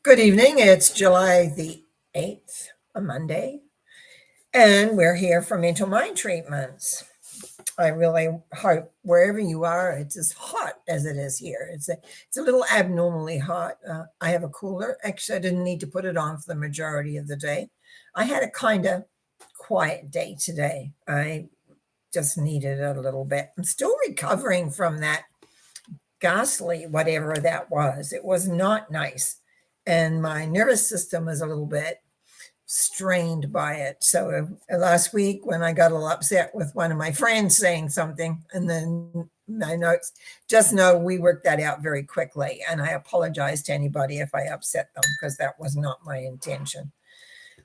Good evening. It's July the 8th, a Monday, and we're here for mental mind treatments. I really hope wherever you are, it's as hot as it is here. It's a little abnormally hot. I have a cooler. Actually, I didn't need to put it on for the majority of the day. I had a kind of quiet day today. I just needed it a little bit. I'm still recovering from that ghastly whatever that was. It was not nice. And my nervous system was a little bit strained by it. So last week when I got a little upset with one of my friends saying something, and then my notes, just know we worked that out very quickly. And I apologize to anybody if I upset them because that was not my intention.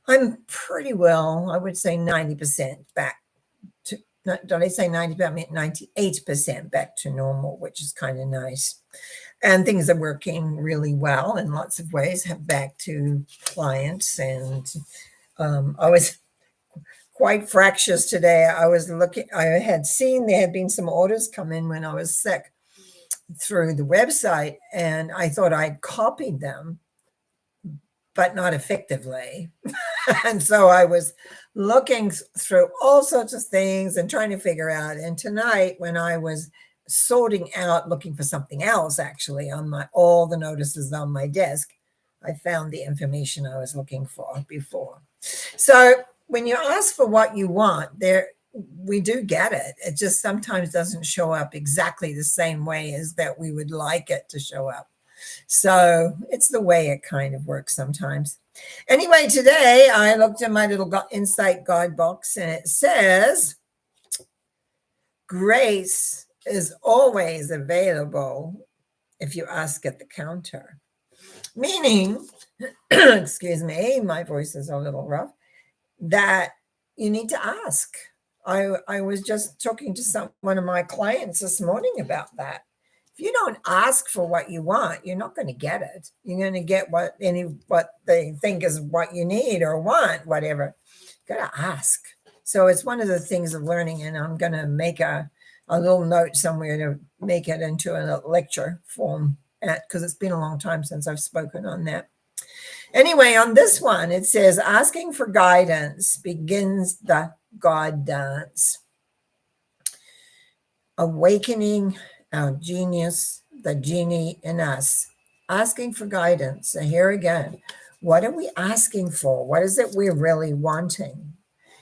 I'm pretty well, I would say 90% back to, don't I say 90? I mean 98% back to normal, which is kind of nice. And things are working really well in lots of ways. Have back to clients, and I was quite fractious today. I was looking. I had seen there had been some orders come in when I was sick through the website, and I thought I'd copied them, but not effectively. And so I was looking through all sorts of things and trying to figure out. And tonight, when I was sorting out, looking for something else, actually, on all the notices on my desk, I found the information I was looking for before. So when you ask for what you want, we do get it. It just sometimes doesn't show up exactly the same way as that we would like it to show up. So it's the way it kind of works sometimes. Anyway, today I looked in my little Insight Guide box, and it says, grace is always available if you ask at the counter. Meaning, excuse me, my voice is a little rough, that you need to ask. I was just talking to one of my clients this morning about that. If you don't ask for what you want, you're not going to get it. You're going to get what they think is what you need or want, whatever. You got to ask. So it's one of the things of learning, and I'm going to make a little note somewhere to make it into a lecture form, because it's been a long time since I've spoken on that. Anyway, on this one, it says, asking for guidance begins the God dance. Awakening our genius, the genie in us, asking for guidance. So here again, what are we asking for? What is it we're really wanting?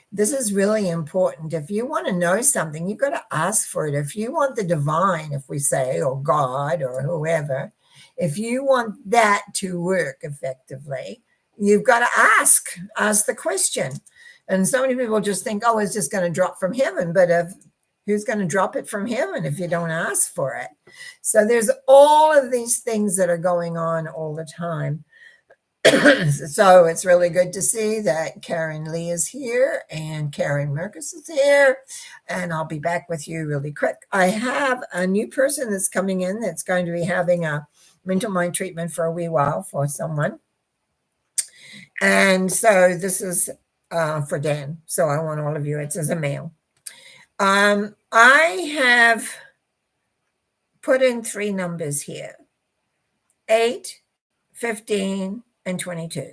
This is really important. If you want to know something, you've got to ask for it. If you want the divine, if we say, or God or whoever, if you want that to work effectively, you've got to ask the question. And so many people just think, oh, it's just going to drop from heaven. But who's going to drop it from heaven if you don't ask for it? So there's all of these things that are going on all the time. So it's really good to see that Karen Lee is here and Karen Merkus is here. And I'll be back with you really quick. I have a new person that's coming in that's going to be having a mental mind treatment for a wee while for someone. And so this is for Dan. So I want all of you, it's as a male. I have put in 3 numbers here: 8, 15, and 22.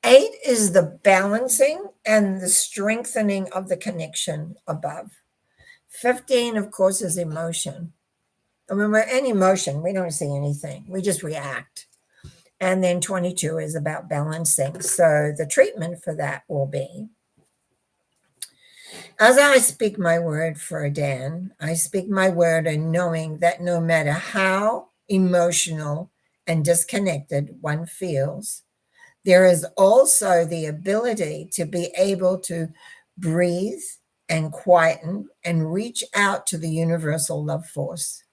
8 is the balancing and the strengthening of the connection above. 15, of course, is emotion. I mean, we're in emotion. We don't see anything. We just react. And then 22 is about balancing. So the treatment for that will be, as I speak my word for Dan, I speak my word in knowing that no matter how emotional and disconnected one feels, there is also the ability to be able to breathe and quieten and reach out to the universal love force.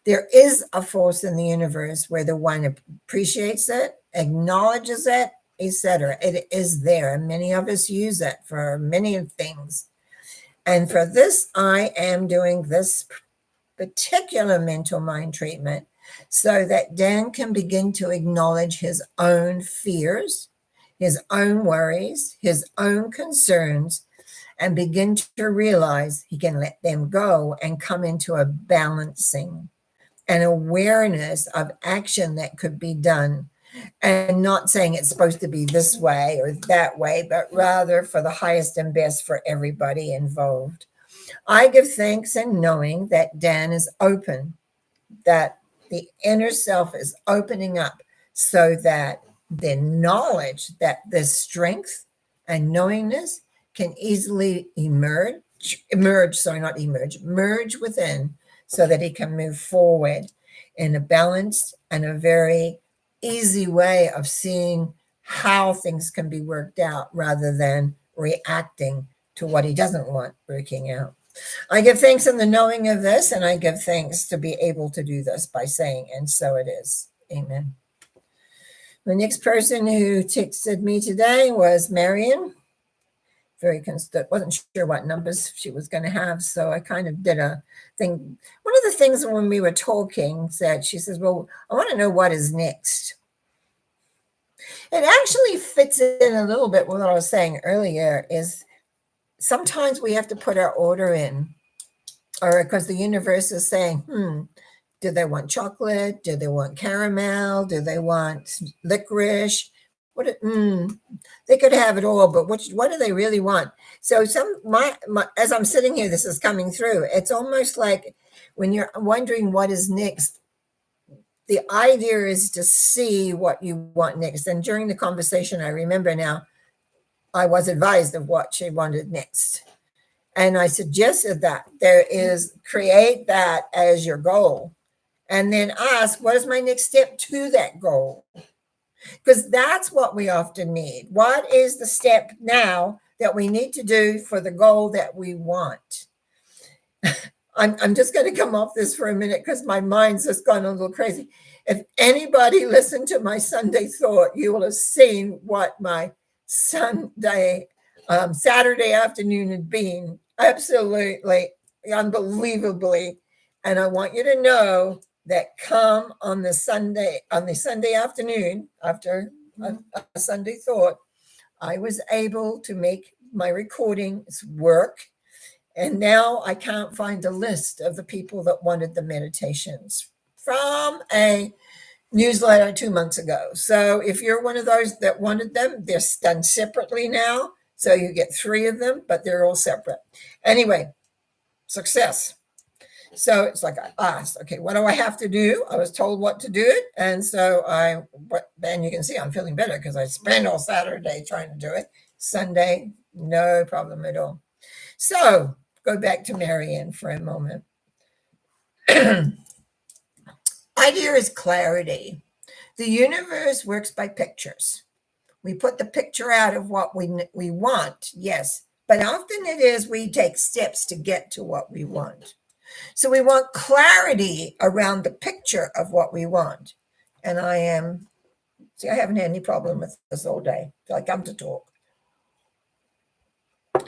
There is a force in the universe where the one appreciates it, acknowledges it, etc. It is there, and many of us use it for many things. And for this, I am doing this particular mental mind treatment so that Dan can begin to acknowledge his own fears, his own worries, his own concerns, and begin to realize he can let them go and come into a balancing, an awareness of action that could be done and not saying it's supposed to be this way or that way, but rather for the highest and best for everybody involved. I give thanks in knowing that Dan is open, that the inner self is opening up so that the knowledge that this strength and knowingness can easily merge within so that he can move forward in a balanced and a very easy way of seeing how things can be worked out rather than reacting to what he doesn't want working out. I give thanks in the knowing of this, and I give thanks to be able to do this by saying, and so it is. Amen. The next person who texted me today was Marion. Wasn't sure what numbers she was going to have, so I kind of did a thing. One of the things when we were talking said, she says, well, I want to know what is next. It actually fits in a little bit with what I was saying earlier, is sometimes we have to put our order in, or because the universe is saying, do they want chocolate? Do they want caramel? Do they want licorice? They could have it all, but what do they really want? So as I'm sitting here, this is coming through. It's almost like when you're wondering what is next, the idea is to see what you want next. And during the conversation, I remember now, I was advised of what she wanted next. And I suggested that create that as your goal. And then ask, what is my next step to that goal? Because that's what we often need. What is the step now that we need to do for the goal that we want? I'm just going to come off this for a minute because my mind's just gone a little crazy. If anybody listened to my Sunday thought, you will have seen what my Saturday afternoon had been. Absolutely, unbelievably. And I want you to know that come on the Sunday afternoon, after a Sunday thought, I was able to make my recordings work. And now I can't find a list of the people that wanted the meditations from a newsletter 2 months ago. So if you're one of those that wanted them, they're done separately now. So you get 3 of them, but they're all separate. Anyway, success. So it's like I asked, okay, what do I have to do? I was told what to do it. And so then you can see I'm feeling better because I spent all Saturday trying to do it. Sunday, no problem at all. So go back to Marianne for a moment. Idea is clarity. The universe works by pictures. We put the picture out of what we want, yes, but often it is we take steps to get to what we want. So we want clarity around the picture of what we want. And I haven't had any problem with this all day. I come to talk.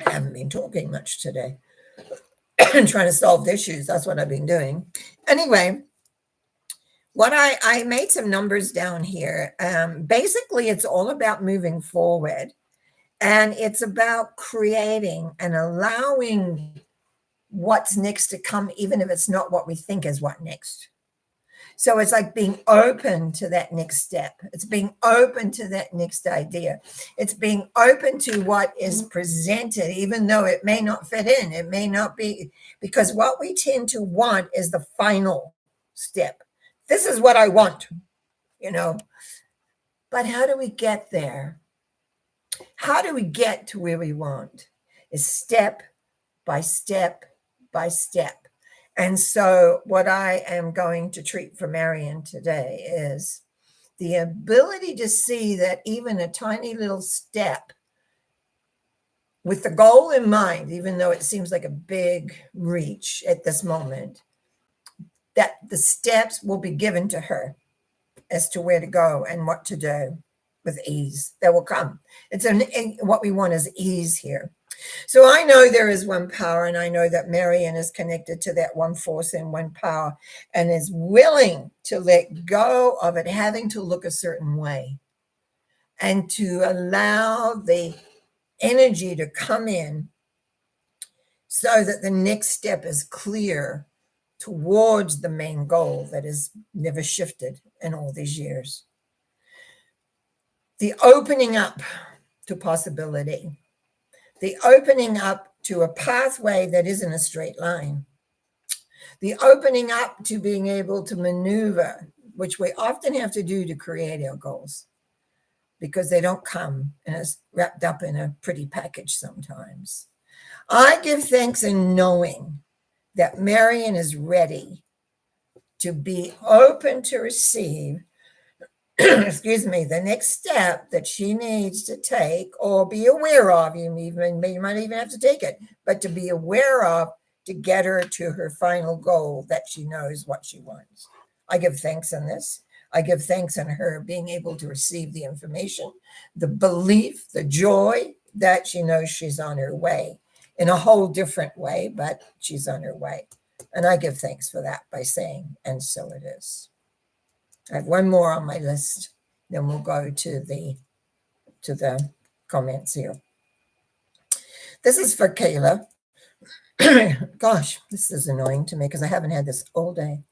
I haven't been talking much today. Trying to solve issues. That's what I've been doing. Anyway, what I made some numbers down here. Basically, it's all about moving forward. And it's about creating and allowing what's next to come, even if it's not what we think is what next. So it's like being open to that next step. It's being open to that next idea. It's being open to what is presented, even though it may not fit in. It may not be, because what we tend to want is the final step. This is what I want, But how do we get there? How do we get to where we want? Is step by step by step. And so what I am going to treat for Marion today is the ability to see that even a tiny little step with the goal in mind, even though it seems like a big reach at this moment, that the steps will be given to her as to where to go and what to do with ease. That will come. What we want is ease here. So I know there is one power, and I know that Marion is connected to that one force and one power and is willing to let go of it having to look a certain way and to allow the energy to come in so that the next step is clear towards the main goal that has never shifted in all these years. the opening up to possibility, the opening up to a pathway that isn't a straight line, the opening up to being able to maneuver, which we often have to do to create our goals because they don't come and it's wrapped up in a pretty package sometimes. I give thanks in knowing that Marion is ready to be open to receive, excuse me, the next step that she needs to take or be aware of. You might even have to take it, but to be aware of to get her to her final goal that she knows what she wants. I give thanks in this. I give thanks in her being able to receive the information, the belief, the joy that she knows she's on her way in a whole different way, but she's on her way. And I give thanks for that by saying, and so it is. I have one more on my list, then we'll go to the comments here. This is for Kayla. Gosh, this is annoying to me because I haven't had this all day.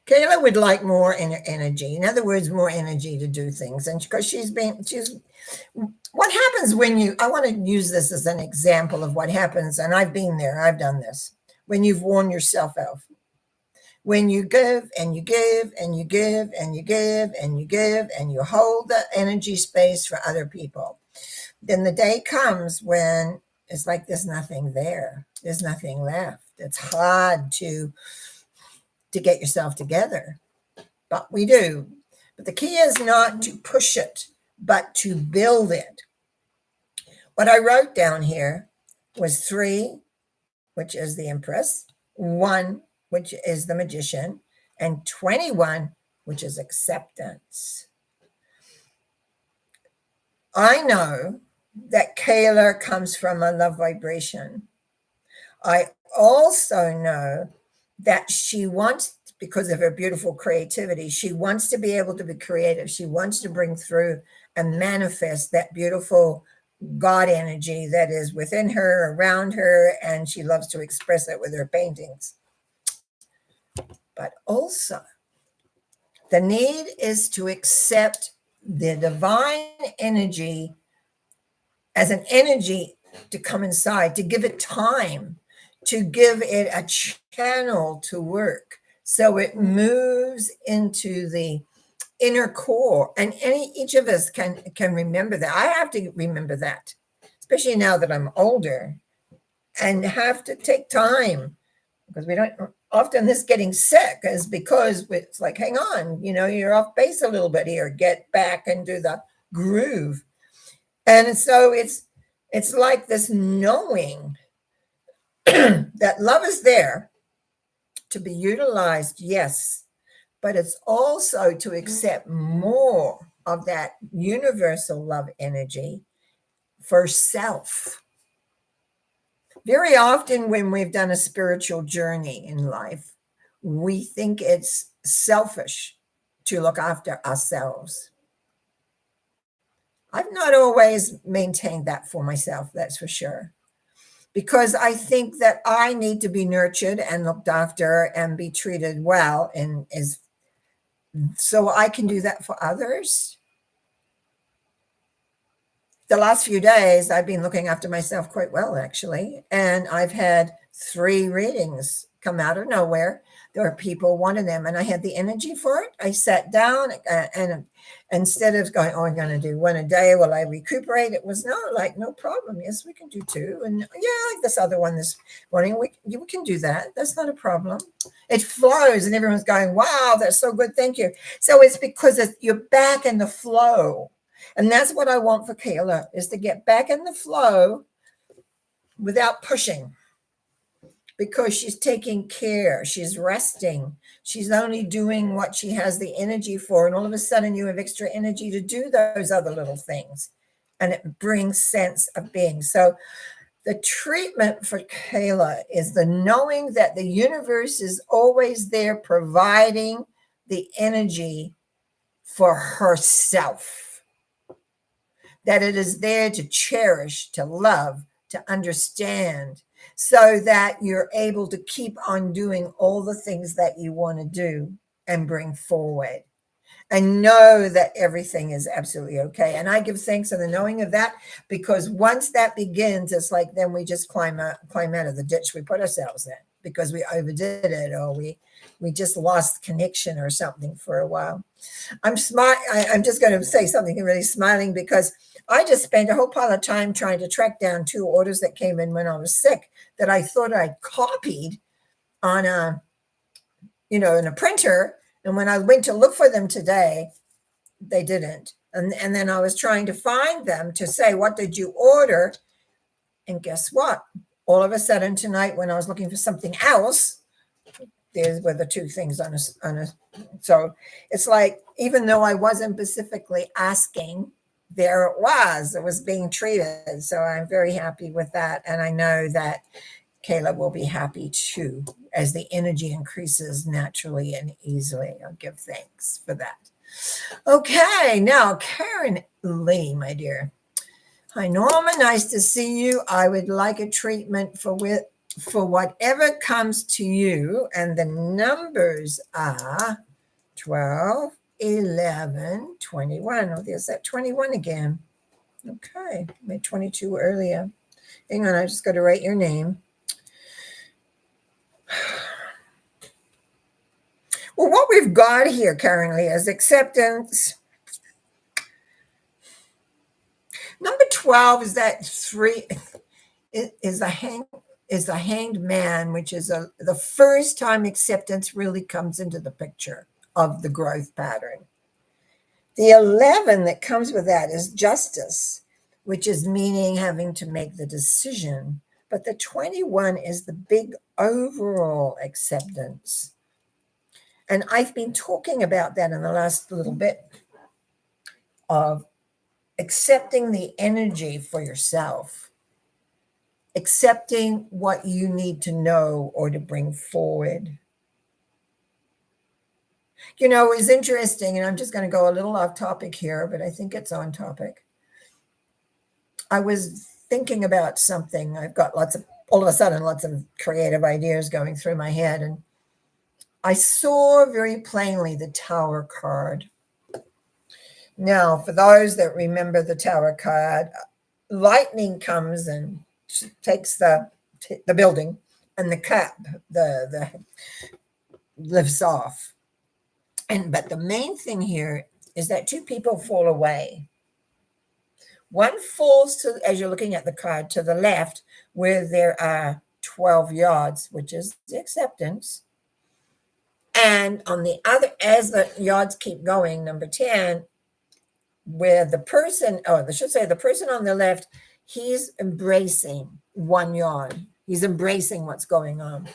Kayla would like more energy. In other words, more energy to do things. And because what happens when I want to use this as an example of what happens. And I've been there, I've done this. When you've worn yourself out, when you give and you give and you give and you give and you give and you hold the energy space for other people, then the day comes when it's like there's nothing there. There's nothing left. It's hard to get yourself together, but we do. But the key is not to push it, but to build it. What I wrote down here was 3, which is the Empress, 1, which is the Magician, and 21, which is acceptance. I know that Kayla comes from a love vibration. I also know that she wants, because of her beautiful creativity, she wants to be able to be creative. She wants to bring through and manifest that beautiful God energy that is within her, around her, and she loves to express it with her paintings. But also, the need is to accept the divine energy as an energy to come inside, to give it time, to give it a channel to work so it moves into the inner core. And each of us can remember that. I have to remember that, especially now that I'm older, and have to take time, because we don't often, this getting sick is because it's like, hang on, you're off base a little bit here, get back into the groove. And so it's like this knowing that love is there to be utilized, yes, but it's also to accept more of that universal love energy for self. Very often when we've done a spiritual journey in life, we think it's selfish to look after ourselves. I've not always maintained that for myself, that's for sure. Because I think that I need to be nurtured and looked after and be treated well, and so I can do that for others. The last few days, I've been looking after myself quite well, actually, and I've had 3 readings come out of nowhere. There were people wanting them, and I had the energy for it. I sat down, and instead of going, oh, I'm going to do 1 a day while I recuperate, it was no problem. Yes, we can do 2. And yeah, like this other one this morning, we can do that. That's not a problem. It flows, and everyone's going, wow, that's so good. Thank you. So it's because you're back in the flow. And that's what I want for Kayla, is to get back in the flow without pushing, because she's taking care, she's resting, she's only doing what she has the energy for. And all of a sudden you have extra energy to do those other little things, and it brings sense of being. So the treatment for Kayla is the knowing that the universe is always there providing the energy for herself, that it is there to cherish, to love, to understand, so that you're able to keep on doing all the things that you want to do. and bring forward. And know that everything is absolutely okay. And I give thanks in the knowing of that, because once that begins, it's like then we just climb out of the ditch we put ourselves in because we overdid it, or we just lost connection or something for a while. I'm smart. I'm just going to say something really smiling, because I just spent a whole pile of time trying to track down 2 orders that came in when I was sick that I thought I'd copied on in a printer. And when I went to look for them today, they didn't. And then I was trying to find them to say, what did you order? And guess what? All of a sudden tonight, when I was looking for something else, there were the 2 things on a. So it's like, even though I wasn't specifically asking, there it was being treated. So I'm very happy with that. And I know that Kayla will be happy too, as the energy increases naturally and easily. I'll give thanks for that. Okay, now Karen Lee, my dear. Hi, Norma. Nice to see you. I would like a treatment for whatever comes to you, and the numbers are 12, 11, 21. Oh, there's that 21 again. Okay, I made 22 earlier. Hang on, I just got to write your name. Well, what we've got here currently is acceptance. Number 12 is that 3 is a hanged man, which is the first time acceptance really comes into the picture of the growth pattern. The 11 that comes with that is justice, which is meaning having to make the decision. But the 21 is the big overall acceptance. And I've been talking about that in the last little bit, of accepting the energy for yourself, accepting what you need to know or to bring forward. It's interesting, and I'm just going to go a little off topic here, but I think it's on topic. I was thinking about something. I've got all of a sudden, lots of creative ideas going through my head, and I saw very plainly the Tower card. Now, for those that remember the Tower card, lightning comes and takes the building, and the cap, the lifts off. But the main thing here is that 2 people fall away. One falls as you're looking at the card, to the left, where there are 12 yards, which is the acceptance. And on the other, as the yards keep going, number 10, where the person on the left, he's embracing 1 yard. He's embracing what's going on.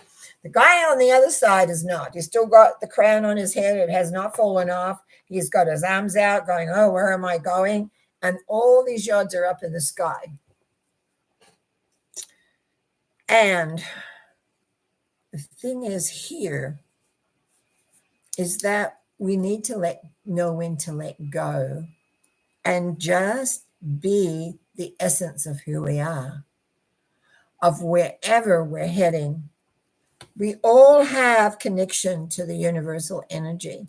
The guy on the other side is not. He's still got the crown on his head. It has not fallen off. He's got his arms out going, oh, where am I going? And all these yards are up in the sky. And the thing is here is that we need to know when to let go and just be the essence of who we are, of wherever we're heading. We all have connection to the universal energy.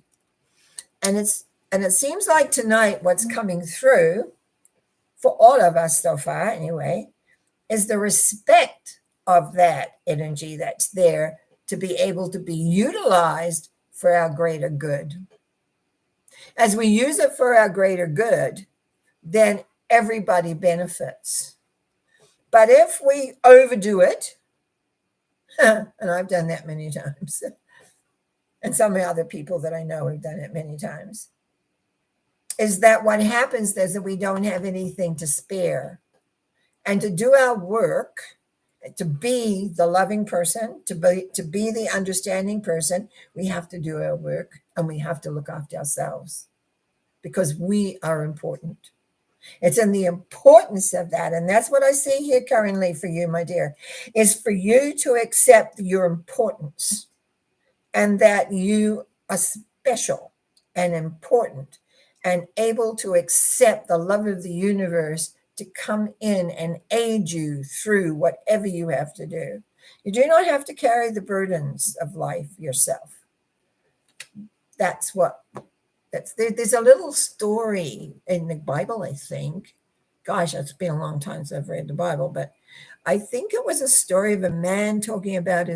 And it seems like tonight what's coming through for all of us so far anyway is the respect of that energy that's there to be able to be utilized for our greater good. As we use it for our greater good, then everybody benefits. But if we overdo it, and I've done that many times, and some other people that I know have done it many times, is that what happens is that we don't have anything to spare. And to do our work, to be the loving person, to be the understanding person, we have to do our work, and we have to look after ourselves, because we are important. It's in the importance of that. And that's what I see here currently for you, my dear, is for you to accept your importance, and that you are special and important and able to accept the love of the universe to come in and aid you through whatever you have to do. You do not have to carry the burdens of life yourself. That's what there's a little story in the Bible, I think. Gosh, it's been a long time since I've read the Bible, but I think it was a story of a man talking about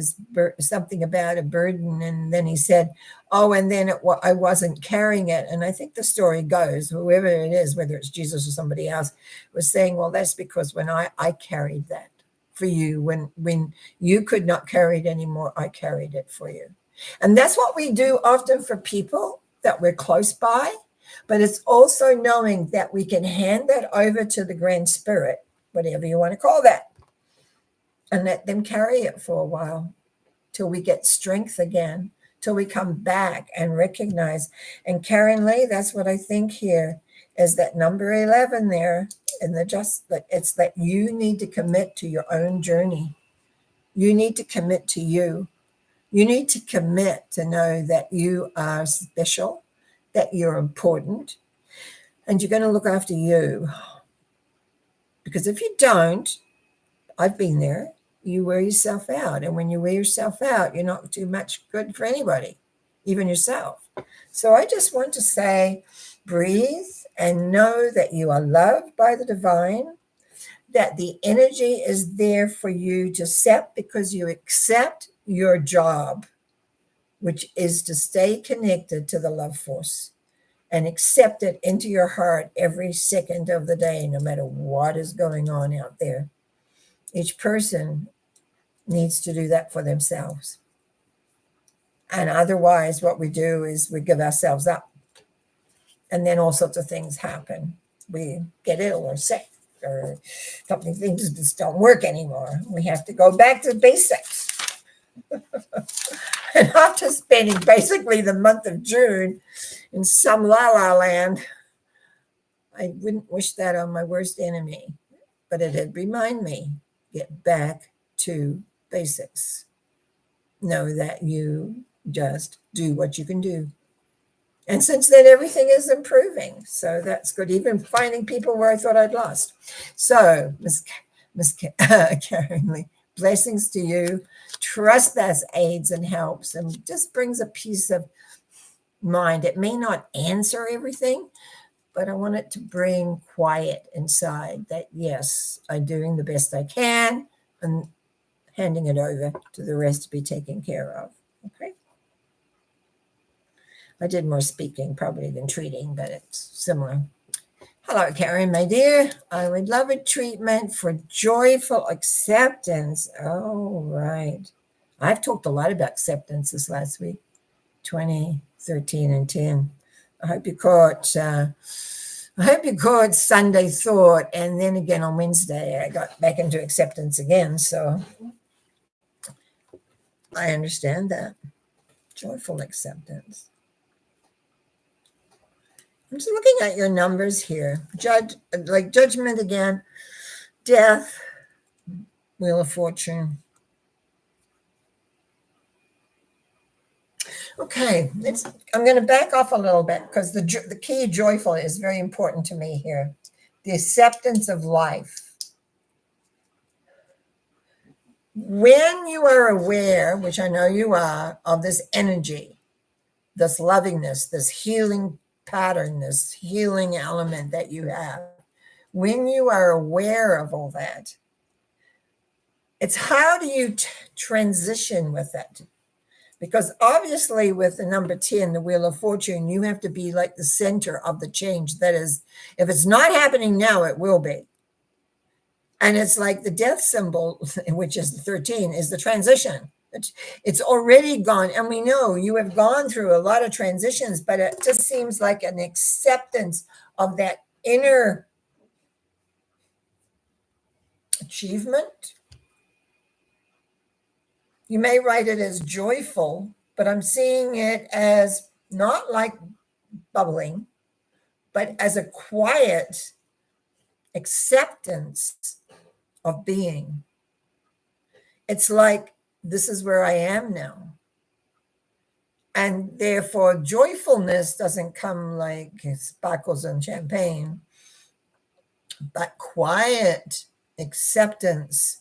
something about a burden, and then he said, "Oh, and then I wasn't carrying it." And I think the story goes, whoever it is, whether it's Jesus or somebody else, was saying, "Well, that's because when I carried that for you, when you could not carry it anymore, I carried it for you." And that's what we do often for people that we're close by, but it's also knowing that we can hand that over to the Grand Spirit, whatever you want to call that, and let them carry it for a while till we get strength again, till we come back and recognize. And Karen Lee, that's what I think here is that number 11 there. And it's that you need to commit to your own journey. You need to commit to you. You need to commit to know that you are special, that you're important, and you're going to look after you. Because if you don't, I've been there, you wear yourself out. And when you wear yourself out, you're not too much good for anybody, even yourself. So I just want to say, breathe and know that you are loved by the divine, that the energy is there for you to accept because you accept your job, which is to stay connected to the love force and accept it into your heart every second of the day, no matter what is going on out there. Each person needs to do that for themselves. And otherwise, what we do is we give ourselves up. And then all sorts of things happen. We get ill or sick, or something, things just don't work anymore. We have to go back to basics. And after spending basically the month of June in some la-la land, I wouldn't wish that on my worst enemy. But it had reminded me, get back to basics. Know that you just do what you can do. And since then, everything is improving. So that's good. Even finding people where I thought I'd lost. So, Miss Karen Lee, blessings to you. Trust that aids and helps and just brings a peace of mind. It may not answer everything, but I want it to bring quiet inside that, yes, I'm doing the best I can and handing it over to the rest to be taken care of. Okay. I did more speaking probably than treating, but it's similar. Hello, Karen, my dear. I would love a treatment for joyful acceptance. Oh, right. I've talked a lot about acceptance this last week, 20, 13, and 10. I hope you caught Sunday Thought, and then again on Wednesday I got back into acceptance again. So I understand that. Joyful acceptance. I'm just looking at your numbers here. Judgment again, death, Wheel of Fortune. Okay, I'm going to back off a little bit because the key joyful is very important to me here. The acceptance of life. When you are aware, which I know you are, of this energy, this lovingness, this healing pattern, this healing element that you have, when you are aware of all that, it's how do you transition with it? Because obviously with the number 10, the Wheel of Fortune, you have to be like the center of the change. That is, if it's not happening now, it will be. And it's like the death symbol, which is the 13, is the transition. It's already gone. And we know you have gone through a lot of transitions, but it just seems like an acceptance of that inner achievement. You may write it as joyful, but I'm seeing it as not like bubbling, but as a quiet acceptance of being. It's like, this is where I am now. And therefore, joyfulness doesn't come like sparkles and champagne, but quiet acceptance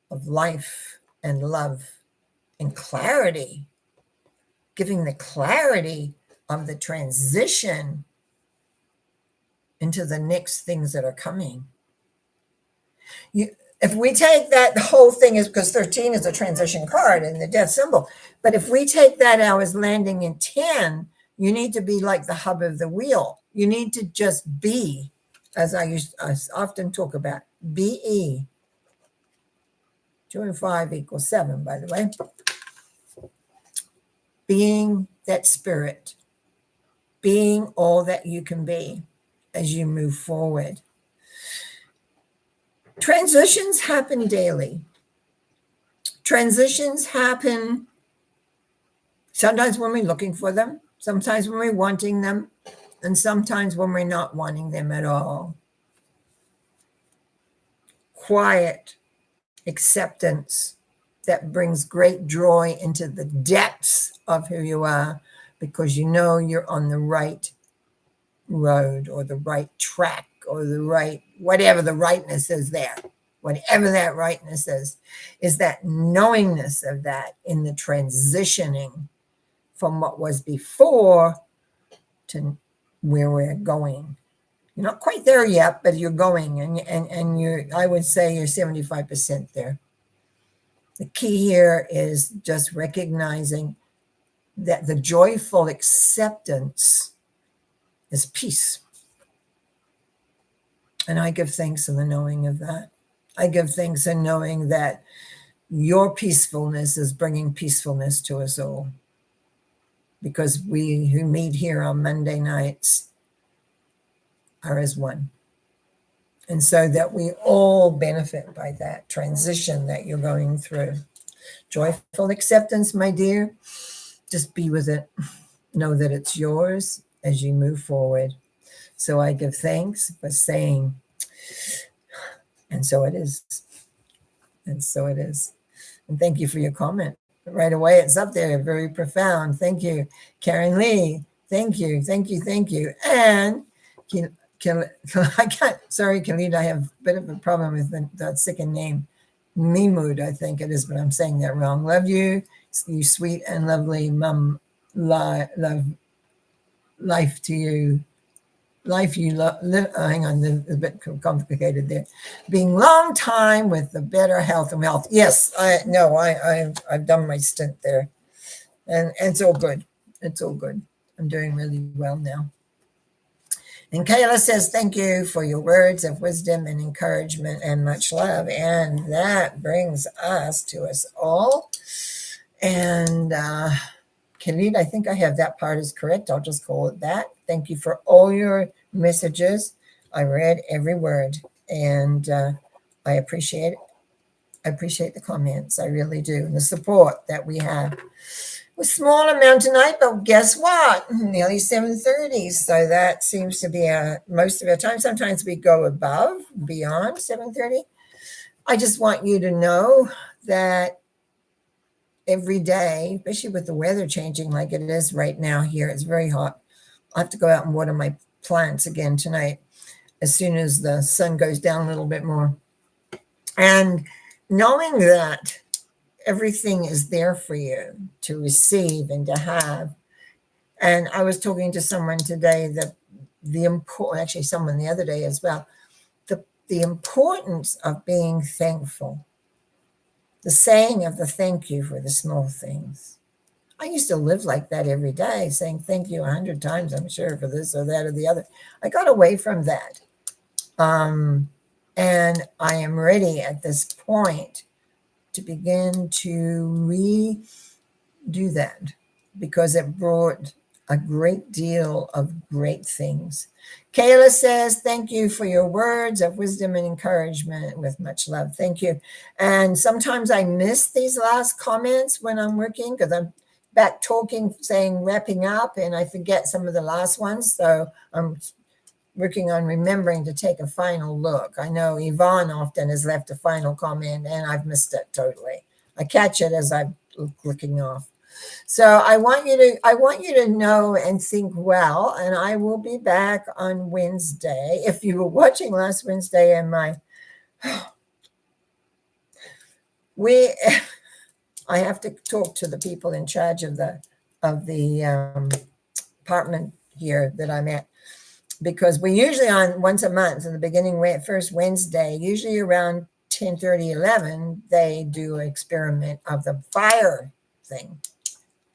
of life and love and clarity. giving the clarity of the transition into the next things that are coming. If we take that, the whole thing is because 13 is a transition card and the death symbol. But if we take that out as landing in 10, you need to be like the hub of the wheel. You need to just be, as I often talk about, be. 2 and 5 equals 7, by the way. Being that spirit, being all that you can be as you move forward. Transitions happen daily. Transitions happen sometimes when we're looking for them, sometimes when we're wanting them, and sometimes when we're not wanting them at all. Quiet acceptance that brings great joy into the depths of who you are, because you know you're on the right road or the right track or the right, whatever the rightness is there. Whatever that rightness is that knowingness of that in the transitioning from what was before to where we're going. You're not quite there yet, but you're going, and you're, I would say you're 75% there. The key here is just recognizing that the joyful acceptance is peace. And I give thanks in the knowing of that. I give thanks in knowing that your peacefulness is bringing peacefulness to us all. Because we who meet here on Monday nights are as one. And so that we all benefit by that transition that you're going through. Joyful acceptance, my dear. Just be with it. Know that it's yours as you move forward. So I give thanks for saying, and so it is. And so it is. And thank you for your comment. Right away, it's up there. Very profound. Thank you. Karen Lee. Thank you. Thank you. Thank you. And I can't, sorry, Khalid, I have a bit of a problem with that second name. Mimood, I think it is, but I'm saying that wrong. Love you, you sweet and lovely mum. Love life to you. Life you love. Hang on, a bit complicated there. Being long time with the better health and wealth. Yes, I've done my stint there, and it's all good. It's all good. I'm doing really well now. And Kayla says, thank you for your words of wisdom and encouragement and much love. And that brings us to us all. And Khalid, I think I have that part is correct. I'll just call it that. Thank you for all your messages. I read every word, and I appreciate it. I appreciate the comments. I really do. And the support that we have. A small amount tonight, but guess what? Nearly 7:30. So that seems to be most of our time. Sometimes we go above, beyond 7:30. I just want you to know that every day, especially with the weather changing like it is right now here, it's very hot. I have to go out and water my plants again tonight as soon as the sun goes down a little bit more. And knowing that everything is there for you to receive and to have. And I was talking to someone today that someone the other day as well, the importance of being thankful, the saying of the thank you for the small things. I used to live like that every day, saying thank you 100 times, I'm sure, for this or that or the other. I got away from that. And I am ready at this point to begin to redo that, because it brought a great deal of great things. Kayla says, thank you for your words of wisdom and encouragement with much love. Thank you. And sometimes I miss these last comments when I'm working because I'm back talking, saying wrapping up, and I forget some of the last ones. So I'm working on remembering to take a final look. I know Yvonne often has left a final comment and I've missed it totally. I catch it as I'm clicking off. So I want you to know and think well, and I will be back on Wednesday. If you were watching last Wednesday and I have to talk to the people in charge of the of the apartment here that I'm at, because we usually on once a month in the beginning, first Wednesday, usually around 10:30, 11, they do an experiment of the fire thing.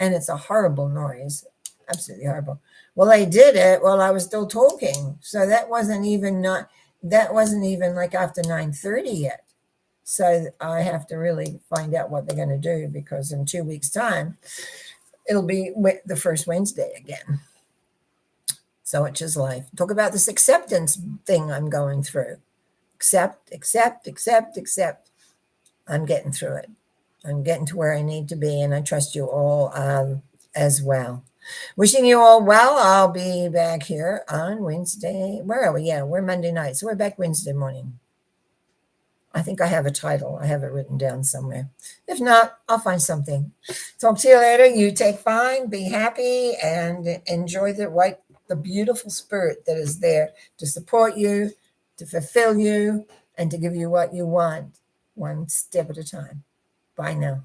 And it's a horrible noise, absolutely horrible. Well, they did it while I was still talking. So that wasn't even like after 9:30 yet. So I have to really find out what they're going to do, because in 2 weeks' time, it'll be the first Wednesday again. So it's just life. Talk about this acceptance thing I'm going through. Accept, accept, accept, accept. I'm getting through it. I'm getting to where I need to be, and I trust you all as well. Wishing you all well. I'll be back here on Wednesday. Where are we? Yeah, we're Monday night, so we're back Wednesday morning. I think I have a title. I have it written down somewhere. If not, I'll find something. Talk to you later. You take fine, be happy, and enjoy the beautiful spirit that is there to support you, to fulfill you, and to give you what you want, one step at a time. Bye now.